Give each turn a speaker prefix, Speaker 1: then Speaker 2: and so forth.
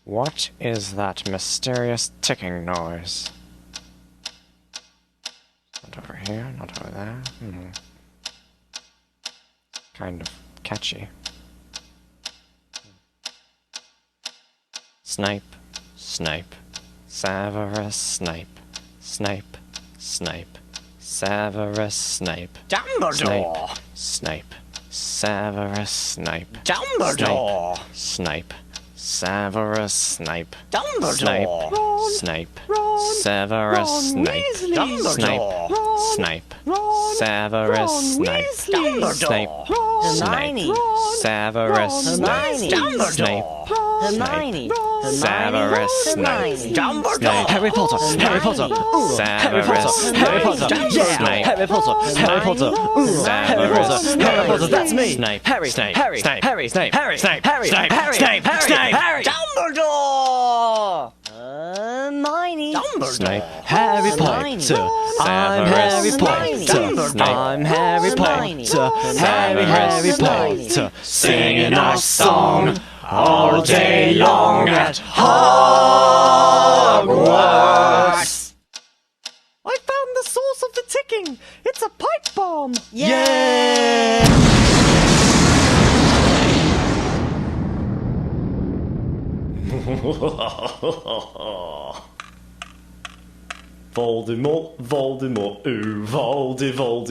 Speaker 1: What is that mysterious ticking noise? Not over here, not over there. Kind of catchy. Snape, Snape, Severus Snape, Snape, Snape, Severus Snape,
Speaker 2: Dumbledore!
Speaker 1: Snape, Severus Snape,
Speaker 2: Dumbledore!
Speaker 1: Snape, Severus Snape,
Speaker 2: Dumbledore!
Speaker 1: Snape,
Speaker 3: Ron,
Speaker 1: Severus
Speaker 3: Ron
Speaker 1: Snape,
Speaker 3: Weasley.
Speaker 2: Dumbledore!
Speaker 1: Snape,
Speaker 3: Ron,
Speaker 1: Severus
Speaker 3: Ron
Speaker 1: Snape,
Speaker 3: Weasley.
Speaker 1: Snape,
Speaker 3: Ron,
Speaker 2: Hermione!
Speaker 3: Ron,
Speaker 1: Severus
Speaker 3: Ron
Speaker 1: Snape,
Speaker 3: Weasley.
Speaker 2: Dumbledore!
Speaker 3: Ron,
Speaker 2: Hermione!
Speaker 1: Severus Snape,
Speaker 2: Dumbledore!
Speaker 1: Harry Potter, Harry Potter, Severus
Speaker 3: Harry Potter,
Speaker 2: yeah.
Speaker 1: Snape,
Speaker 3: Harry Potter, Harry Potter, Harry Potter, Harry Potter, that's me.
Speaker 1: Snape,
Speaker 3: Harry,
Speaker 1: Snape,
Speaker 3: Harry,
Speaker 1: Snape,
Speaker 3: Harry,
Speaker 1: Snape,
Speaker 3: Harry,
Speaker 1: Snape,
Speaker 3: Harry,
Speaker 1: Snape,
Speaker 3: Harry,
Speaker 1: Snape,
Speaker 3: Snape,
Speaker 1: Harry,
Speaker 2: Dumbledore!
Speaker 3: Hermione.
Speaker 2: Dumbledore!
Speaker 1: Snape,
Speaker 3: Harry
Speaker 2: Hermione.
Speaker 3: Potter, I'm Harry
Speaker 2: Hermione.
Speaker 3: Potter, I'm Harry
Speaker 2: Hermione.
Speaker 3: Potter, Harry
Speaker 2: Hermione.
Speaker 3: Potter, singing our song all day long at Hogwarts. I found the source of the ticking. It's a pipe bomb. Yeah.
Speaker 4: Voldemort, Voldemort, ooh, Voldemort.